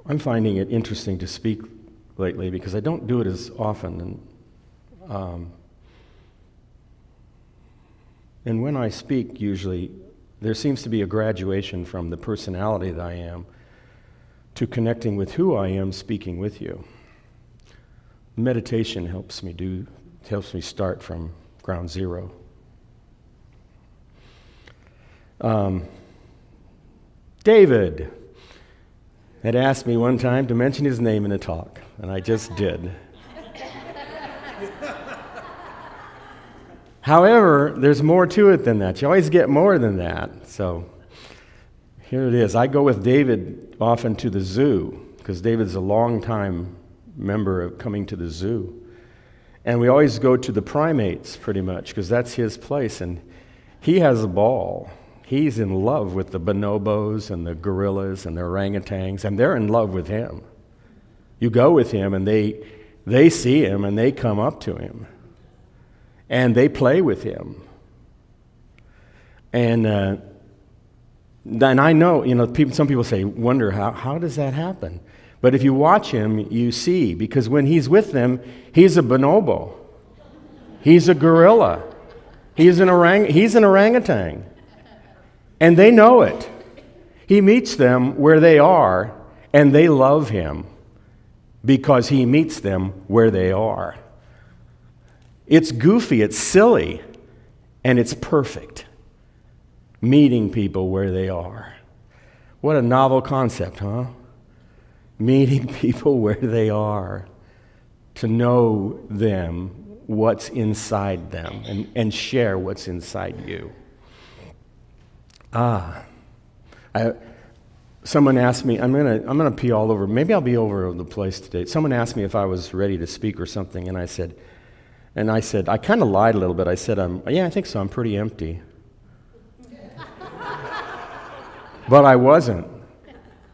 I'm finding it interesting to speak lately because I don't do it as often. And when I speak, usually, there seems to be a graduation from the personality that I am to connecting with who I am speaking with you. Meditation helps me start from ground zero. David had asked me one time to mention his name in a talk, and I just did. However, there's more to it than that. You always get more than that. So here it is. I go with David often to the zoo, because David's a long-time member of coming to the zoo. And we always go to the primates, pretty much, because that's his place. And he has a ball. He's in love with the bonobos and the gorillas and the orangutans, and they're in love with him. You go with him, and they see him, and they come up to him. And they play with him. And I know, some people wonder how does that happen? But if you watch him, you see, because when he's with them, he's a bonobo. He's a gorilla. He's an orangutan. And they know it. He meets them where they are, and they love him because he meets them where they are. It's goofy, it's silly, and it's perfect. Meeting people where they are. What a novel concept, huh? Meeting people where they are. To know them, what's inside them, and share what's inside you. Someone asked me, I'm gonna pee all over. Maybe I'll be over the place today. Someone asked me if I was ready to speak or something, and I said, I kind of lied a little bit. I said, yeah, I think so. I'm pretty empty. But I wasn't.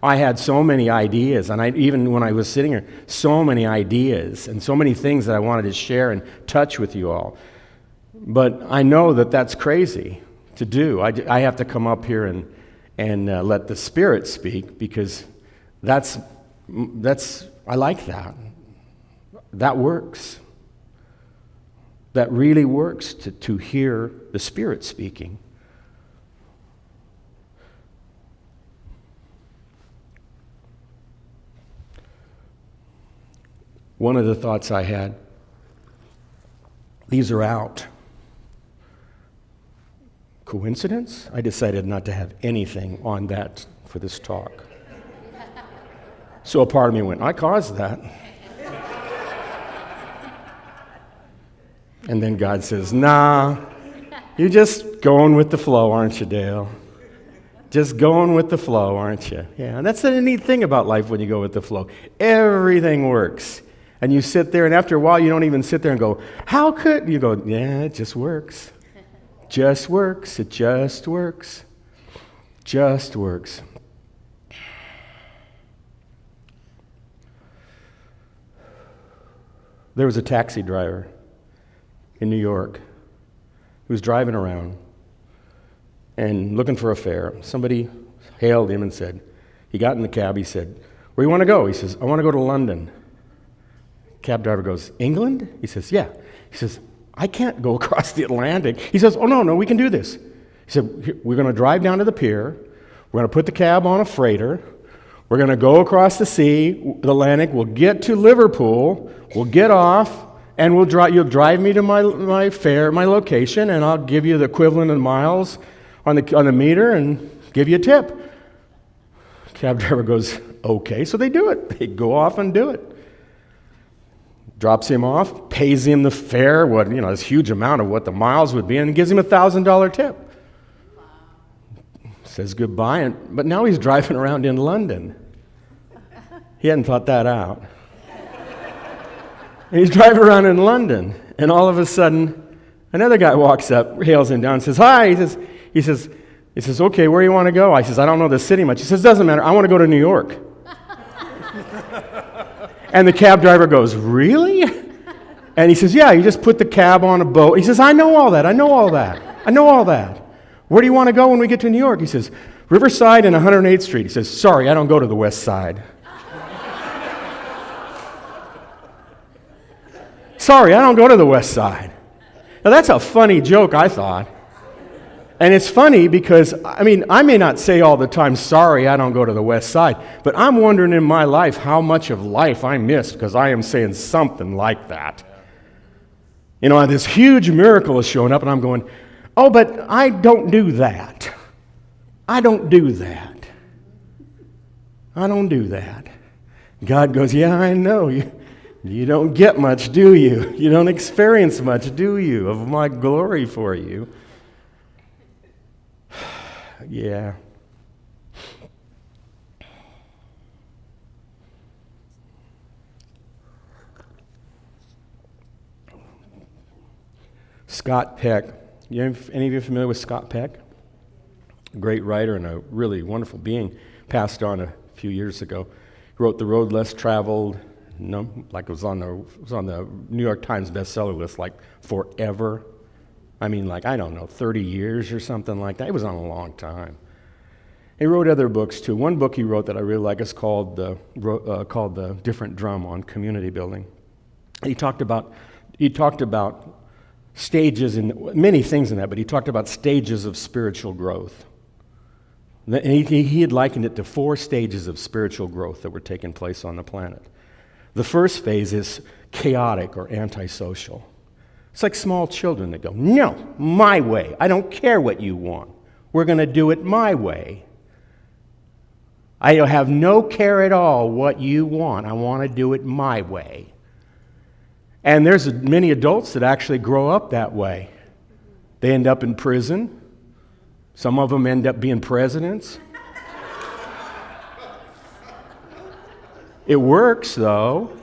I had so many ideas, and even when I was sitting here, so many ideas and so many things that I wanted to share and touch with you all. But I know that that's crazy to do. I have to come up here and let the Spirit speak, because that's I like that. That works. That really works to hear the Spirit speaking. One of the thoughts I had, these are out. Coincidence? I decided not to have anything on that for this talk. So a part of me went, I caused that. And then God says, nah, you're just going with the flow, aren't you, Dale? Just going with the flow, aren't you? Yeah, and that's the neat thing about life when you go with the flow. Everything works. And you sit there, and after a while, you don't even sit there and go, how could? You go, yeah, it just works. Just works. It just works. Just works. There was a taxi driver in New York who was driving around and looking for a fare. Somebody hailed him and said, he got in the cab, he said, where do you want to go? He says, I want to go to London. Cab driver goes, England? He says, yeah. He says, I can't go across the Atlantic. He says, oh, no, we can do this. He said, we're going to drive down to the pier. We're going to put the cab on a freighter. We're going to go across the sea, the Atlantic. We'll get to Liverpool. We'll get off, and you'll drive me to my fare, my location, and I'll give you the equivalent of miles on the meter and give you a tip. Cab driver goes, okay. So they do it. They go off and do it. Drops him off, pays him the fare, this huge amount of what the miles would be, and gives him a $1,000 tip. Wow. Says goodbye, but now he's driving around in London. He hadn't thought that out. And he's driving around in London, and all of a sudden, another guy walks up, hails him down, and says, hi. He says, okay, where do you want to go? I says, I don't know the city much. He says, doesn't matter, I want to go to New York. And the cab driver goes, really? And he says, yeah, you just put the cab on a boat. He says, I know all that. Where do you want to go when we get to New York? He says, Riverside and 108th Street. He says, sorry, I don't go to the West Side. Sorry, I don't go to the west side. Now that's a funny joke, I thought. And it's funny because, I may not say all the time, sorry, I don't go to the west side, but I'm wondering in my life how much of life I miss because I am saying something like that. This huge miracle is showing up and I'm going, oh, but I don't do that. I don't do that. I don't do that. God goes, yeah, I know. You don't get much, do you? You don't experience much, do you, of my glory for you? Yeah. Scott Peck. Any of you familiar with Scott Peck? A great writer and a really wonderful being. Passed on a few years ago. He wrote The Road Less Traveled. Like it was on the New York Times bestseller list like forever. I don't know, 30 years or something like that. It was on a long time. He wrote other books too. One book he wrote that I really like is called The Different Drum on Community Building. He talked about stages and many things in that, but he talked about stages of spiritual growth. And he had likened it to 4 stages of spiritual growth that were taking place on the planet. The first phase is chaotic or antisocial. It's like small children that go, no, my way. I don't care what you want. We're going to do it my way. I have no care at all what you want. I want to do it my way. And there's many adults that actually grow up that way. They end up in prison. Some of them end up being presidents. It works, though.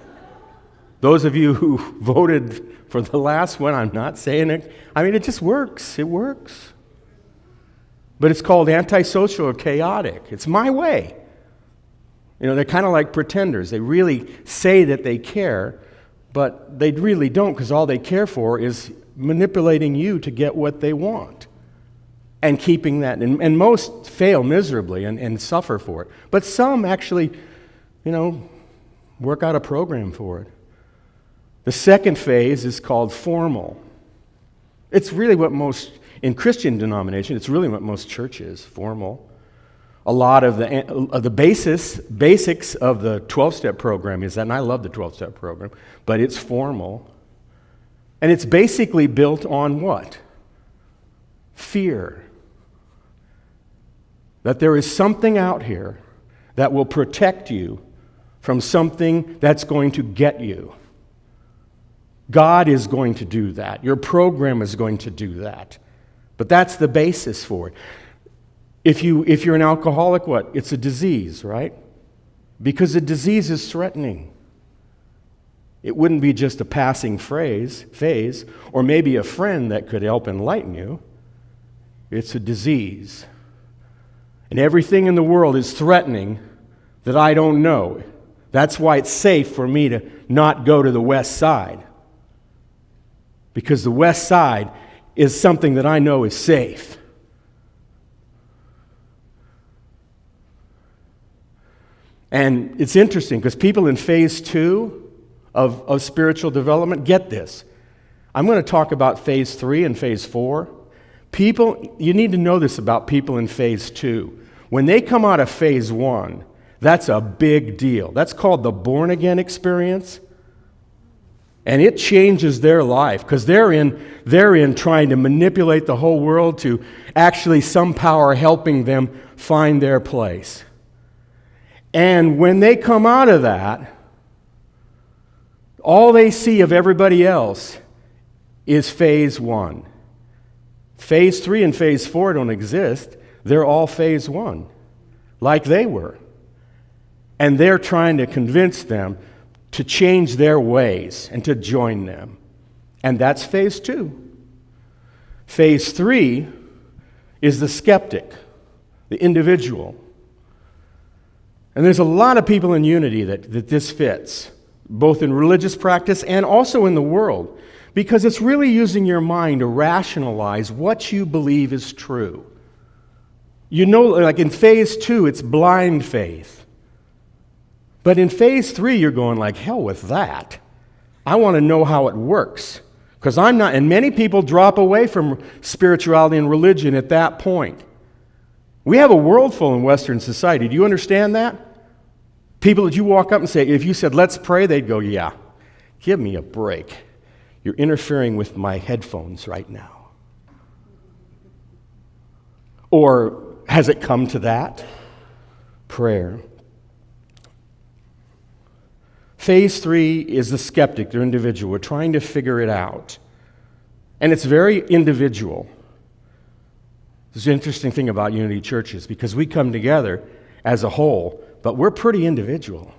Those of you who voted for the last one, I'm not saying it. It just works. It works. But it's called antisocial or chaotic. It's my way. They're kind of like pretenders. They really say that they care, but they really don't because all they care for is manipulating you to get what they want and keeping that. And most fail miserably and suffer for it. But some actually, work out a program for it. The second phase is called formal. It's really what in Christian denomination, it's really what most church is, formal. A lot of the basics of the 12-step program is that, and I love the 12-step program, but it's formal. And it's basically built on what? Fear. That there is something out here that will protect you from something that's going to get you. God is going to do that. Your program is going to do that. But that's the basis for it. If you're an alcoholic, what? It's a disease, right? Because a disease is threatening. It wouldn't be just a passing phase, or maybe a friend that could help enlighten you. It's a disease. And everything in the world is threatening that I don't know. That's why it's safe for me to not go to the west side. Because the west side is something that I know is safe. And it's interesting because people in phase 2 of spiritual development get this. I'm going to talk about phase 3 and phase 4. You need to know this about people in phase 2. When they come out of phase 1, that's a big deal. That's called the born-again experience. And it changes their life because they're in trying to manipulate the whole world to actually some power helping them find their place. And when they come out of that, all they see of everybody else is phase 1. Phase 3 and phase 4 don't exist. They're all phase 1, like they were. And they're trying to convince them to change their ways and to join them. And that's phase 2. Phase 3 is the skeptic, the individual. And there's a lot of people in Unity that this fits, both in religious practice and also in the world, because it's really using your mind to rationalize what you believe is true. Like in phase 2, it's blind faith. But in phase 3, you're going like, hell with that. I want to know how it works. Because I'm not, and many people drop away from spirituality and religion at that point. We have a world full in Western society. Do you understand that? People that you walk up and say, if you said, let's pray, they'd go, yeah, give me a break. You're interfering with my headphones right now. Or has it come to that? Prayer. Phase 3 is the skeptic, the individual. We're trying to figure it out. And it's very individual. This is the interesting thing about Unity churches, because we come together as a whole, but we're pretty individual.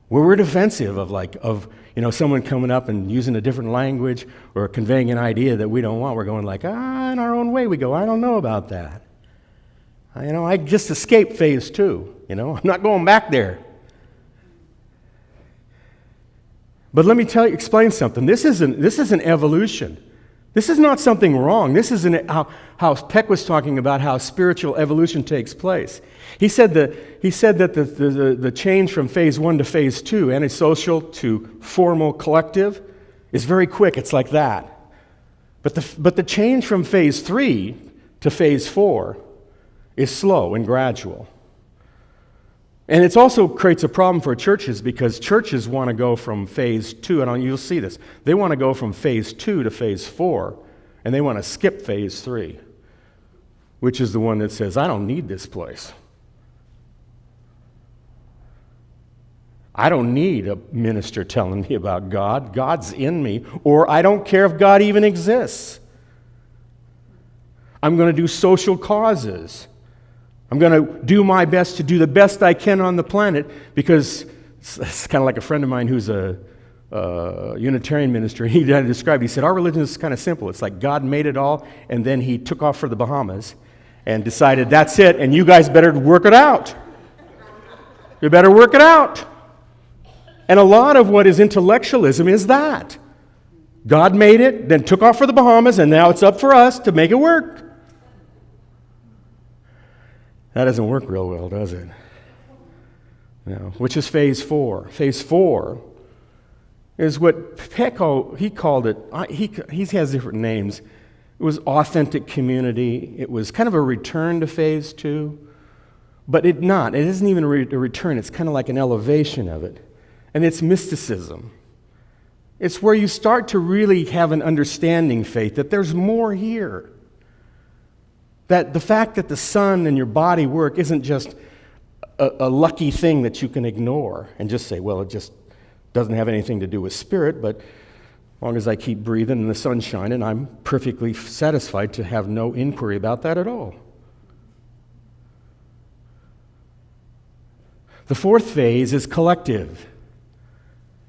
We're defensive of someone coming up and using a different language or conveying an idea that we don't want. We're going like, in our own way we go, I don't know about that. I just escaped phase 2, I'm not going back there. But let me explain something. This is an evolution. This is not something wrong. This is how Peck was talking about how spiritual evolution takes place. He said that the change from phase 1 to phase 2, antisocial to formal collective, is very quick. It's like that. But the change from phase 3 to phase 4 is slow and gradual. And it also creates a problem for churches, because churches want to go from phase 2, and you'll see this, they want to go from phase 2 to phase 4, and they want to skip phase 3, which is the one that says, I don't need this place. I don't need a minister telling me about God. God's in me, or I don't care if God even exists. I'm going to do social causes. I'm going to do my best to do the best I can on the planet, because it's kind of like a friend of mine who's a Unitarian minister. He described, he said, our religion is kind of simple. It's like God made it all, and then he took off for the Bahamas and decided that's it, and you guys better work it out. You better work it out. And a lot of what is intellectualism is that. God made it, then took off for the Bahamas, and now it's up for us to make it work. That doesn't work real well, does it? No. Which is phase 4. Phase 4 is what Peck, he called it, he has different names. It was authentic community. It was kind of a return to phase 2. But it isn't even a return. It's kind of like an elevation of it. And it's mysticism. It's where you start to really have an understanding faith that there's more here. That the fact that the sun and your body work isn't just a lucky thing that you can ignore and just say, well, it just doesn't have anything to do with spirit, but as long as I keep breathing and the sun's shining, I'm perfectly satisfied to have no inquiry about that at all. The 4th phase is collective.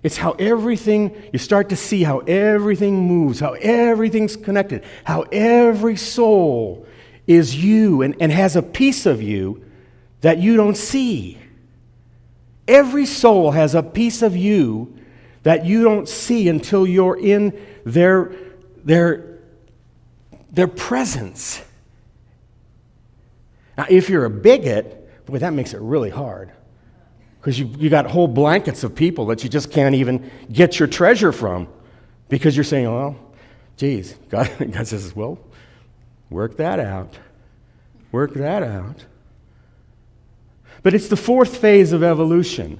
It's how you start to see how everything moves, how everything's connected, how every soul is you and has a piece of you that you don't see. Every soul has a piece of you that you don't see until you're in their presence. Now, if you're a bigot, boy, that makes it really hard. Because you got whole blankets of people that you just can't even get your treasure from. Because you're saying, well, geez, God says, well, work that out. Work that out. But it's the 4th phase of evolution.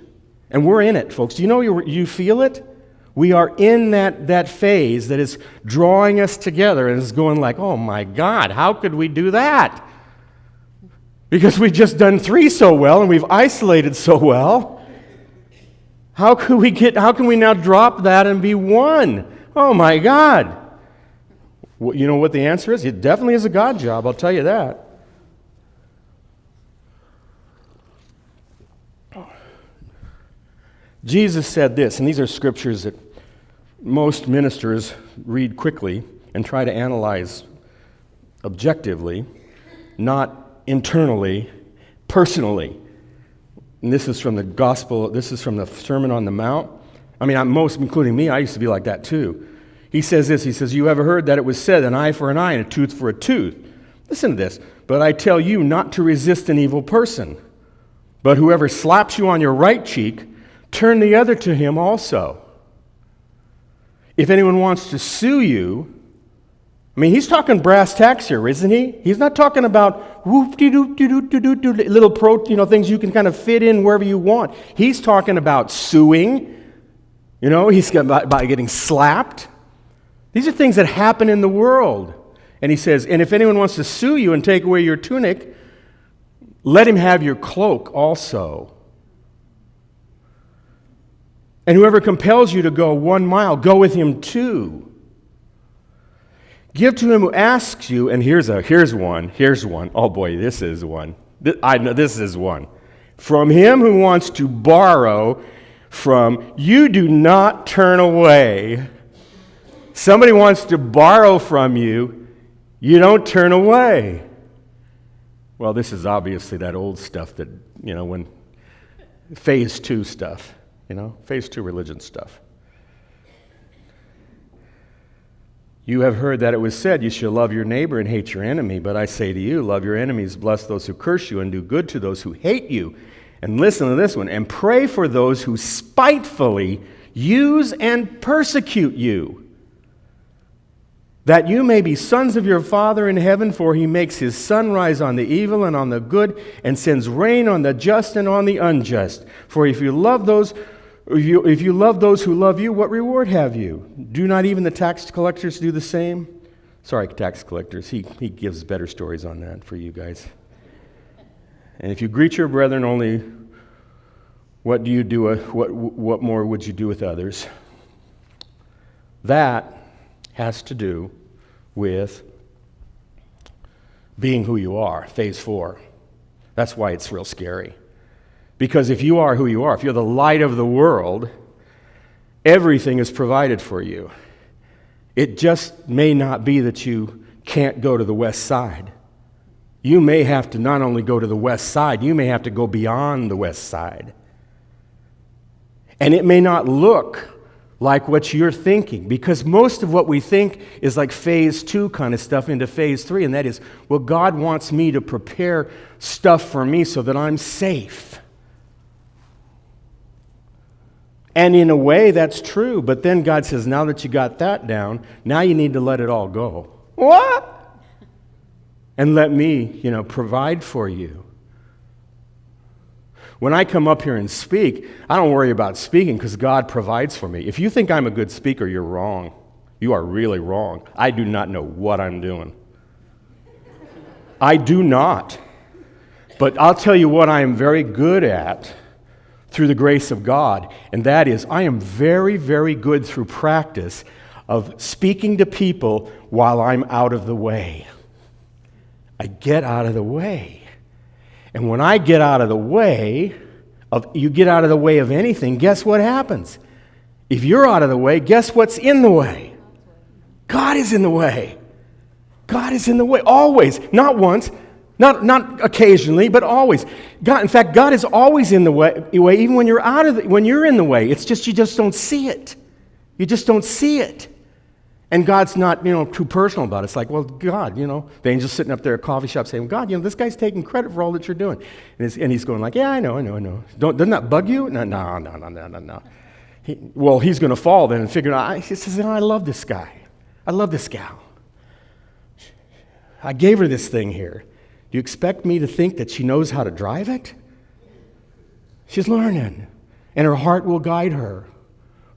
And we're in it, folks. Do you know you feel it? We are in that phase that is drawing us together and is going like, oh my God, how could we do that? Because we've just done 3 so well and we've isolated so well. How can we now drop that and be 1? Oh my God. Well, you know what the answer is? It definitely is a God job, I'll tell you that. Jesus said this, and these are scriptures that most ministers read quickly and try to analyze objectively, not internally, personally. And this is from the gospel, this is from the Sermon on the Mount. I mean, most, including me, I used to be like that too. He says this, he says, you ever heard that it was said, an eye for an eye and a tooth for a tooth? Listen to this. But I tell you not to resist an evil person. But whoever slaps you on your right cheek, turn the other to him also. If anyone wants to sue you, I mean, he's talking brass tacks here, isn't he? He's not talking about whoop-de-doop-de-doop-de-doop, little things you can kind of fit in wherever you want. He's talking about suing. He's by getting slapped. These are things that happen in the world. And he says, and if anyone wants to sue you and take away your tunic, let him have your cloak also. And whoever compels you to go 1 mile, go with him 2. Give to him who asks you, and here's one. Oh boy, this is one. I know this is one. From him who wants to borrow from, you do not turn away. Somebody wants to borrow from you, you don't turn away. Well, this is obviously that old stuff that, when phase 2 stuff, phase 2 religion stuff. You have heard that it was said, you shall love your neighbor and hate your enemy. But I say to you, love your enemies, bless those who curse you, and do good to those who hate you. And listen to this one, and pray for those who spitefully use and persecute you, that you may be sons of your Father in heaven, for he makes his sun rise on the evil and on the good, and sends rain on the just and on the unjust. For if you love those who love you, what reward have you? Do not even the tax collectors do the same? Sorry, tax collectors. He gives better stories on that for you guys. And if you greet your brethren only, what do you do? What more would you do with others? That has to do with being who you are, phase 4. That's why it's real scary. Because if you are who you are, if you're the light of the world, everything is provided for you. It just may not be that you can't go to the west side. You may have to not only go to the west side, you may have to go beyond the west side. And it may not look like what you're thinking, because most of what we think is like phase 2 kind of stuff into phase 3, and that is, well, God wants me to prepare stuff for me so that I'm safe. And in a way, that's true, but then God says, now that you got that down, now you need to let it all go. What? And let me, provide for you. When I come up here and speak, I don't worry about speaking because God provides for me. If you think I'm a good speaker, you're wrong. You are really wrong. I do not know what I'm doing. I do not. But I'll tell you what I am very good at through the grace of God, and that is I am very, very good through practice of speaking to people while I'm out of the way. I get out of the way. And when I get out of the way, you get out of the way of anything, guess what happens? If you're out of the way, guess what's in the way? God is in the way. God is in the way, always, not once, not occasionally, but always. God, in fact, God is always in the way, even when you're in the way. It's just you just don't see it. You just don't see it. And God's not, too personal about it. It's like, well, God, the angel's sitting up there at a coffee shop saying, God, this guy's taking credit for all that you're doing. And he's going like, yeah, I know. Doesn't that bug you? No. He's going to fall then and figure out, he says, I love this guy. I love this gal. I gave her this thing here. Do you expect me to think that she knows how to drive it? She's learning. And her heart will guide her.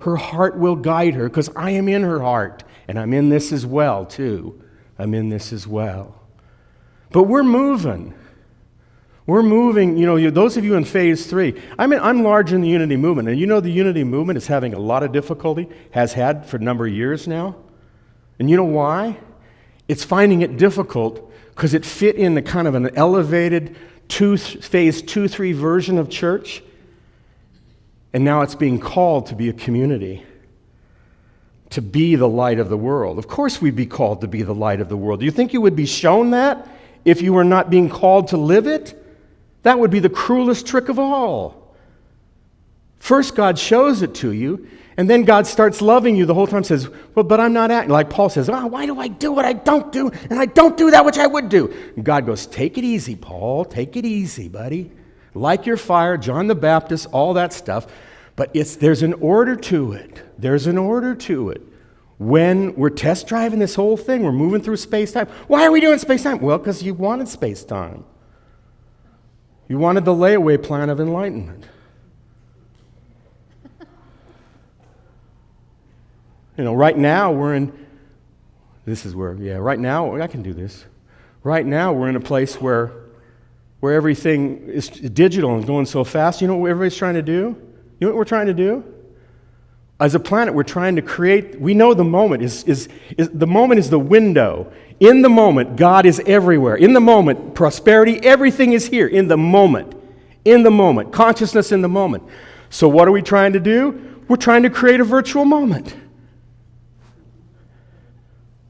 Her heart will guide her because I am in her heart. And I'm in this as well, too. I'm in this as well. But we're moving. We're moving, those of you in phase 3. I'm large in the unity movement. And the unity movement is having a lot of difficulty, has had for a number of years now. And you know why? It's finding it difficult because it fit in the kind of an elevated phase 2-3 version of church. And now it's being called to be a community, to be the light of the world. Of course we'd be called to be the light of the world. Do you think you would be shown that if you were not being called to live it? That would be the cruelest trick of all. First, God shows it to you, and then God starts loving you the whole time, says, well, but I'm not acting. Like Paul says, why do I do what I don't do, and I don't do that which I would do? And God goes, take it easy, Paul. Take it easy, buddy. Like your fire, John the Baptist, all that stuff. But there's an order to it. There's an order to it. When we're test driving this whole thing, we're moving through space-time. Why are we doing space-time? Well, because you wanted space-time. You wanted the layaway plan of enlightenment. Right now right now, I can do this. Right now, we're in a place where everything is digital and going so fast. You know what everybody's trying to do? You know what we're trying to do? As a planet, we're trying to create, we know the moment is the moment is the window. In the moment, God is everywhere. In the moment, prosperity, everything is here. In the moment. In the moment. Consciousness in the moment. So what are we trying to do? We're trying to create a virtual moment.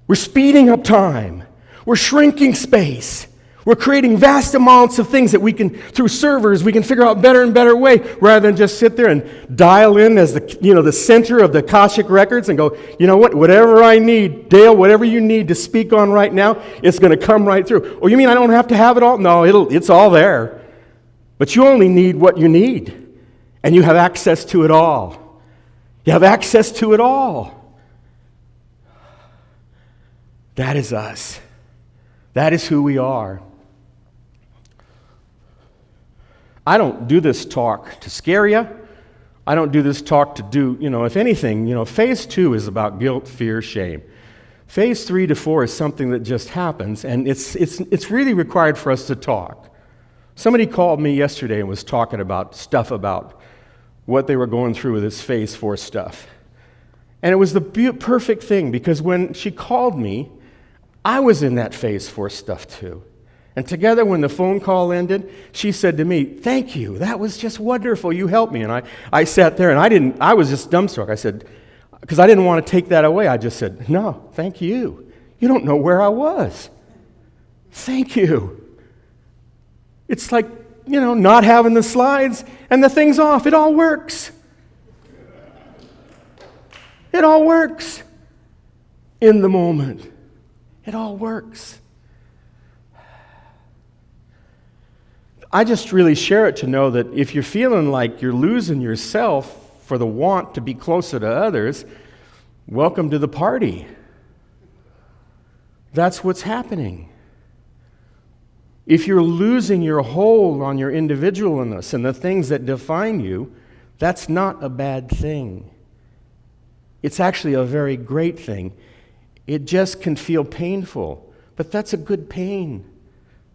We're speeding up time. We're shrinking space. We're creating vast amounts of things that we can, through servers, we can figure out better and better way, rather than just sit there and dial in as the center of the Akashic records and go, you know what, whatever I need, Dale, whatever you need to speak on right now, it's going to come right through. Oh, you mean I don't have to have it all? No, it's all there. But you only need what you need, and you have access to it all. You have access to it all. That is us. That is who we are. I don't do this talk to scare you. I don't do this talk to do, if anything, phase 2 is about guilt, fear, shame. Phase 3 to 4 is something that just happens, and it's really required for us to talk. Somebody called me yesterday and was talking about what they were going through with this phase 4 stuff. And it was the perfect thing, because when she called me, I was in that phase 4 stuff too. And together, when the phone call ended, she said to me, "Thank you, that was just wonderful, you helped me." And I sat there and I was just dumbstruck. I said, because I didn't want to take that away, I just said, "No, thank you. You don't know where I was. Thank you." It's like, not having the slides and the thing's off. It all works. It all works in the moment. It all works. I just really share it to know that if you're feeling like you're losing yourself for the want to be closer to others, welcome to the party. That's what's happening. If you're losing your hold on your individualness and the things that define you, that's not a bad thing. It's actually a very great thing. It just can feel painful, but that's a good pain.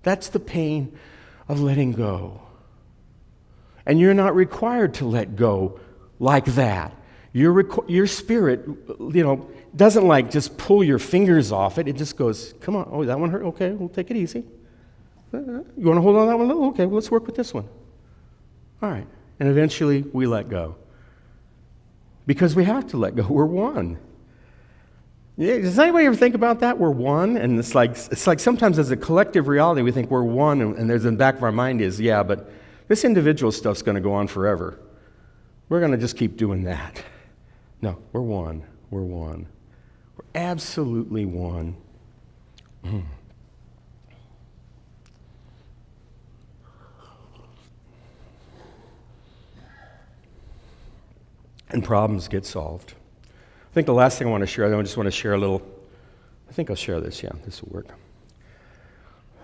That's the pain of letting go. And you're not required to let go like that. Your spirit, doesn't just pull your fingers off it. It just goes, "Come on, oh, that one hurt? Okay, we'll take it easy. You want to hold on to that one a little? Okay, well, let's work with this one." All right. And eventually we let go. Because we have to let go. We're one. Yeah, does anybody ever think about that? We're one, and it's like sometimes as a collective reality we think we're one, and there's in the back of our mind is, yeah, but this individual stuff's going to go on forever. We're going to just keep doing that. No, we're one. We're one. We're absolutely one. And problems get solved. I think the last thing I want to share, I just want to share a little, I think I'll share this, yeah, this will work.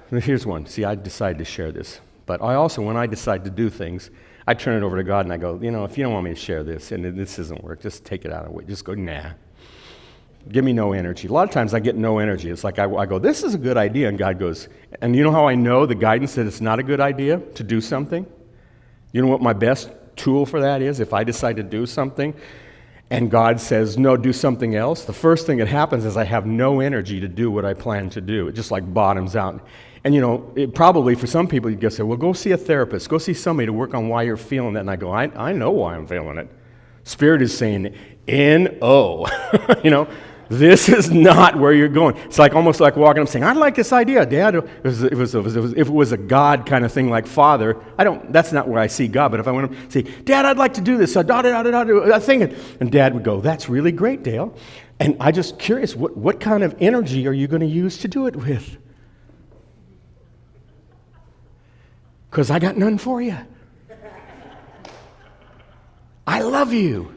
Here's one. See, I decided to share this. But I also, when I decide to do things, I turn it over to God and I go, if you don't want me to share this and this doesn't work, just take it out of the way. Just go, nah. Give me no energy. A lot of times I get no energy. It's like I go, this is a good idea, and God goes, and you know how I know the guidance that it's not a good idea to do something? You know what my best tool for that is? If I decide to do something, and God says, no, do something else, the first thing that happens is I have no energy to do what I plan to do. It just bottoms out. And it probably for some people you say, well, go see a therapist, go see somebody to work on why you're feeling that. And I go, I know why I'm feeling it. Spirit is saying, N-O. This is not where you're going. It's almost like walking up saying, I like this idea, Dad. If it was a God kind of thing like Father, that's not where I see God. But if I went up and say, Dad, I'd like to do this, that thing, and Dad would go, that's really great, Dale. And I'm just curious, what kind of energy are you going to use to do it with? Because I got none for you. I love you.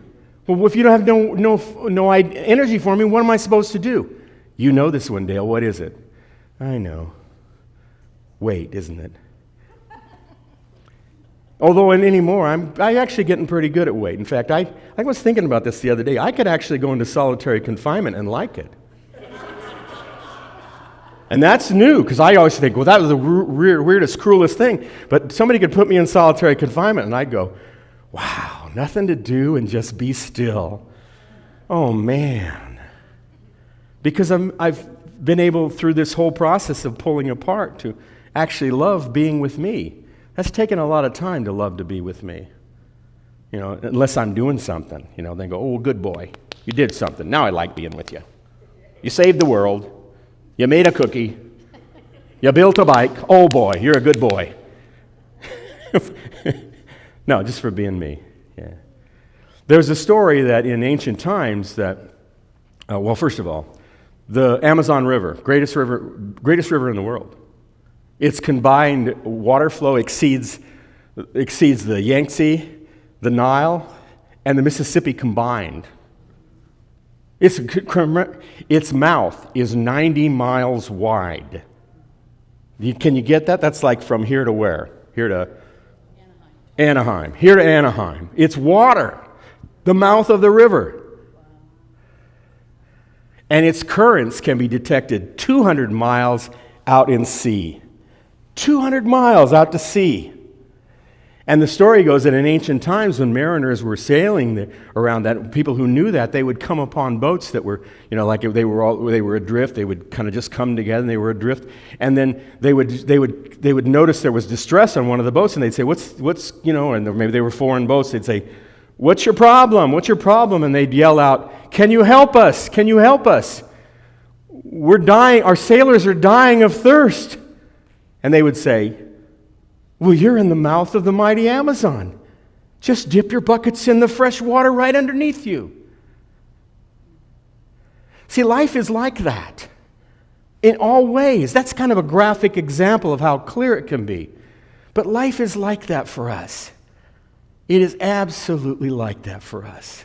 Well, if you don't have no energy for me, what am I supposed to do? You know this one, Dale. What is it? I know. Wait, isn't it? Although anymore, I'm actually getting pretty good at wait. In fact, I was thinking about this the other day. I could actually go into solitary confinement and like it. And that's new, because I always think, well, that was the weirdest, cruelest thing. But somebody could put me in solitary confinement, and I'd go, wow, nothing to do and just be still. Oh, man. Because I've been able, through this whole process of pulling apart, to actually love being with me. That's taken a lot of time to love to be with me. You know, unless I'm doing something. You know, they go, oh, good boy. You did something. Now I like being with you. You saved the world. You made a cookie. You built a bike. Oh, boy, you're a good boy. No, just for being me. Yeah. There's a story that in ancient times that, well, first of all, the Amazon River, greatest river in the world. Its combined water flow exceeds the Yangtze, the Nile, and the Mississippi combined. Its mouth is 90 miles wide. Can you get that? That's like from here to where? Here to Anaheim. Here to Anaheim. It's water, the mouth of the river. And its currents can be detected 200 miles out in sea. 200 miles out to sea. And the story goes that in ancient times when mariners were sailing around that, people who knew that, they would come upon boats that were, you know, like if they were adrift, they would kind of just come together and they were adrift. And then they would notice there was distress on one of the boats, and they'd say, what's you know, and maybe they were foreign boats, they'd say, what's your problem? What's your problem? And they'd yell out, can you help us? Can you help us? We're dying, our sailors are dying of thirst. And they would say, well, you're in the mouth of the mighty Amazon. Just dip your buckets in the fresh water right underneath you. See, life is like that in all ways. That's kind of a graphic example of how clear it can be. But life is like that for us. It is absolutely like that for us.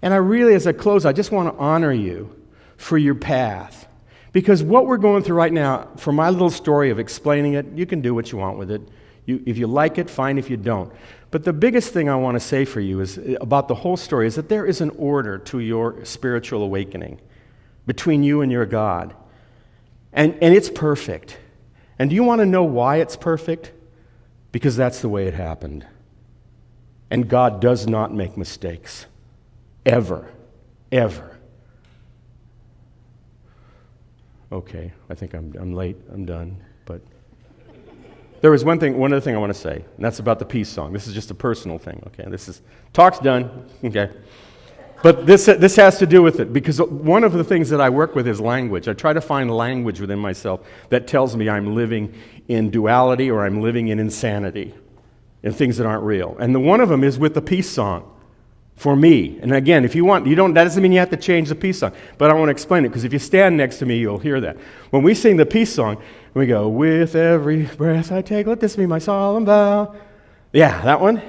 And I really, as I close, I just want to honor you for your path. Because what we're going through right now, for my little story of explaining it, you can do what you want with it. If you like it, fine. If you don't. But the biggest thing I want to say for you is about the whole story is that there is an order to your spiritual awakening between you and your God. And it's perfect. And do you want to know why it's perfect? Because that's the way it happened. And God does not make mistakes. Ever. Ever. Okay, I think I'm late. I'm done. But there was one other thing I want to say, and that's about the peace song. This is just a personal thing. Okay, talk's done. Okay, but this has to do with it because one of the things that I work with is language. I try to find language within myself that tells me I'm living in duality or I'm living in insanity, in things that aren't real. And one of them is with the peace song. For me. And again, if you want, that doesn't mean you have to change the peace song. But I want to explain it, because if you stand next to me, you'll hear that. When we sing the peace song, we go, with every breath I take, let this be my solemn vow. Yeah, that one.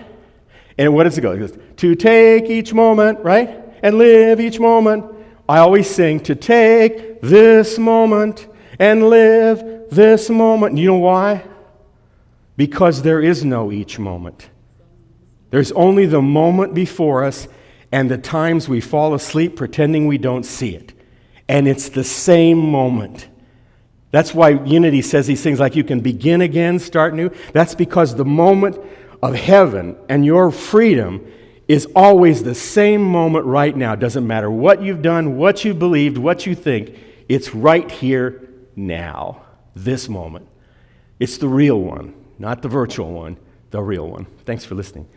And what does it go? It goes, to take each moment, right? And live each moment. I always sing, to take this moment and live this moment. And you know why? Because there is no each moment. There's only the moment before us and the times we fall asleep pretending we don't see it. And it's the same moment. That's why Unity says these things like you can begin again, start new. That's because the moment of heaven and your freedom is always the same moment right now. It doesn't matter what you've done, what you believed, what you think. It's right here now, this moment. It's the real one, not the virtual one, the real one. Thanks for listening.